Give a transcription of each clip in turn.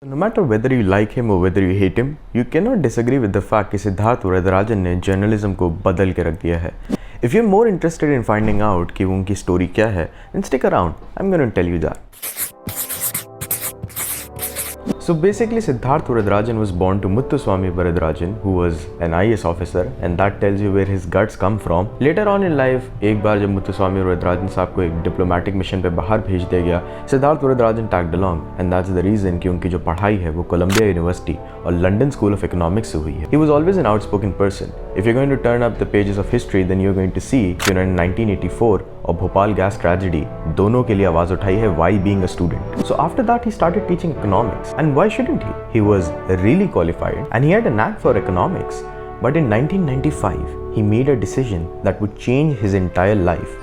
No matter whether you like him or whether you hate him, you cannot disagree with the fact कि सिद्धार्थ वरदराजन ने journalism को बदल के रख दिया है. If you're more interested in finding out कि उनकी स्टोरी क्या है, then stick around. I'm going to tell you that. So basically, Siddharth Varadarajan was born to Muthuswamy Varadarajan, who was an IAS officer, and that tells you where his guts come from. Later on in life, एक बार जब मुत्तुस्वामी वरदराजन साहब को एक diplomatic mission पे बाहर भेज दिया गया, Siddharth Varadarajan tagged along, and that's the reason कि उनकी जो पढ़ाई है वो कोलंबिया यूनिवर्सिटी और लंदन स्कूल ऑफ इकोनॉमिक्स से हुई है. He was always an outspoken person. If you're going to turn up the pages of history, then you're going to see कि उन्होंने 1984 और भोपाल गैस ट्रेजेडी दोनों के लिए आवाज उठाई है while being a student. So after that he started teaching economics, and why shouldn't he? He was really qualified and he had a knack for economics. But in 1995 he made a decision that would change his entire life.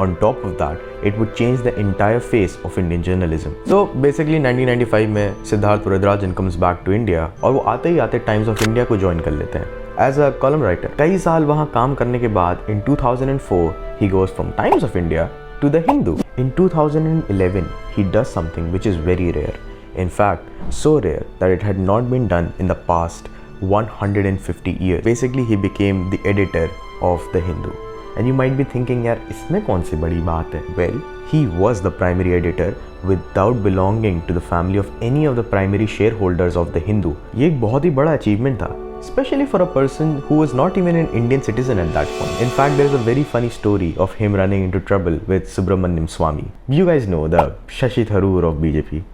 On top of that, it would change the entire face of Indian journalism. So basically 1995 में Siddharth Varadarajan comes back to India और वो आते ही आते times of India को join कर लेते हैं as a column writer. कई साल वहाँ काम करने के बाद in 2004 he goes from Times of India to the Hindu. In 2011 he does something which is very rare. In fact, so rare that it had not been done in the past 150 years. Basically he became the editor of the Hindu. And you might be thinking यार इसमें कौन सी बड़ी बात है? Well, he was the primary editor without belonging to the family of any of the primary shareholders of the Hindu. ये एक बहुत ही बड़ा achievement था, especially for a person who was not even an Indian citizen at that point. In fact, there is a very funny story of him running into trouble with Subramaniam Swamy. You guys know the Shashi Tharoor of BJP.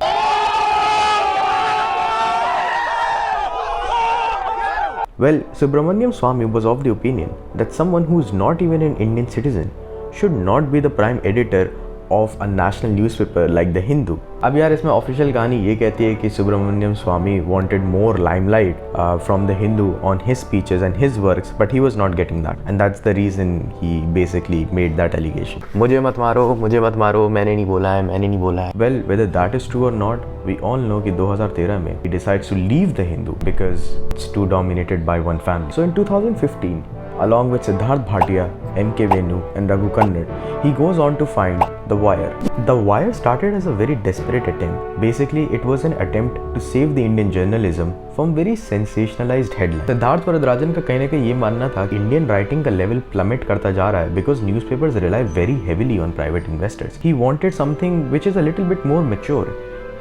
Well, Subramaniam Swamy was of the opinion that someone who is not even an Indian citizen should not be the prime editor of a national newspaper like the Hindu. अब यार इसमें official कहानी ये कहती है कि सुब्रमण्यम स्वामी wanted more limelight from the Hindu on his speeches and his works, but he was not getting that, and that's the reason he basically made that allegation. मुझे मत मारो, मैंने नहीं बोला है. Well, whether that is true or not, we all know कि 2013 में he decides to leave the Hindu because it's too dominated by one family. So in 2015, along with Siddharth Bhatia, M.K. Venu and Raghu Kannad, he goes on to find The Wire. The Wire started as a very desperate attempt. Basically, it was an attempt to save the Indian journalism from very sensationalized headlines. Siddharth Varadarajan का कहीं ना कहीं ये मानना था कि Indian writing का level plummet करता जा रहा है because newspapers rely very heavily on private investors. He wanted something which is a little bit more mature.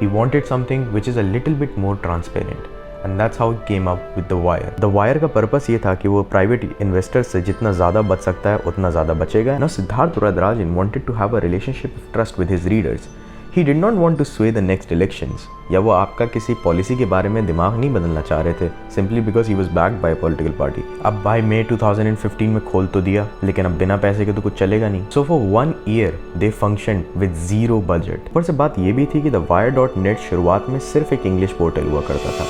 He wanted something which is a little bit more transparent. And that's how he came up with The Wire. The Wire का purpose ये था कि वो private investors से जितना ज़्यादा बच सकता है उतना ज़्यादा बचेगा. Now Siddharth Varadarajan wanted to have a relationship of trust with his readers. He did not want to sway the next elections. या वो आपका किसी पॉलिसी के बारे में दिमाग नहीं बदलना चाह रहे थे simply because he was backed by a political party. अब by May 2015 में खोल तो दिया, लेकिन अब बिना पैसे के तो कुछ चलेगा नहीं. So for 1 year they functioned with zero budget. पर से बात ये भी थी कि The Wire.net शुरुआत में सिर्फ एक इंग्लिश पोर्टल हुआ करता था.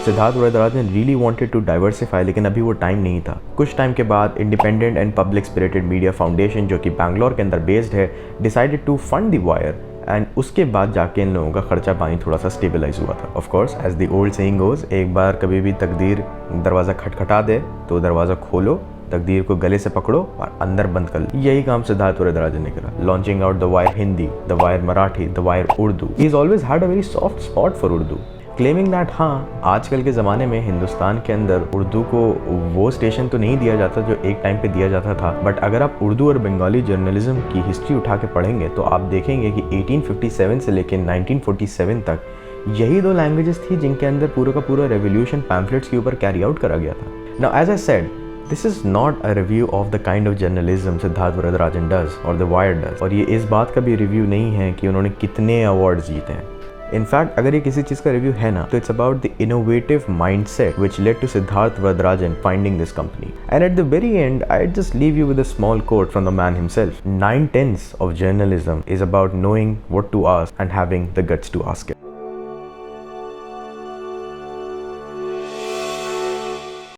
Siddharth Varadarajan really wanted to diversify, लेकिन अभी वो टाइम नहीं था. कुछ टाइम के बाद independent and public spirited media foundation, जो कि बैंगलोर के अंदर बेस्ड है, decided to fund the Wire, and उसके बाद जाके इन लोगों का खर्चा पानी थोड़ा सा स्टेबलाइज हुआ था. Of course, as the old saying goes, एक बार कभी भी तकदीर दरवाज़ा खटखटा दे तो दरवाज़ा खोलो, तकदीर को गले से पकड़ो और अंदर बंद कर लो. यही काम सिद्धार्थ वरदराजन ने करा, launching out the wire Hindi, the wire Marathi, the wire Urdu. He is always had a very soft spot for Urdu, claiming that हाँ, आजकल के ज़माने में हिंदुस्तान के अंदर उर्दू को वो स्टेशन तो नहीं दिया जाता जो एक टाइम पे दिया जाता था, बट अगर आप उर्दू और बंगाली जर्नलिज्म की हिस्ट्री उठा के पढ़ेंगे तो आप देखेंगे कि 1857 से लेकर 1947 तक यही दो लैंग्वेजेस थी जिनके अंदर पूरा का पूरा रेवोल्यूशन पैम्फलेट्स के ऊपर कैरी आउट करा गया था. Now as I said, this is not a review of the kind of journalism Siddharth Varadarajan does और द वायर डज, और ये इस बात का भी रिव्यू नहीं है कि उन्होंने कितने अवार्ड्स जीते हैं. इनफैक्ट अगर ये किसी चीज़ का रिव्यू है ना, तो it's about the innovative mindset which led to Siddharth Varadarajan finding this company. And at the very end I just leave you with a small quote from the man himself. 9/10 of journalism is about knowing what to ask and having the guts to ask it.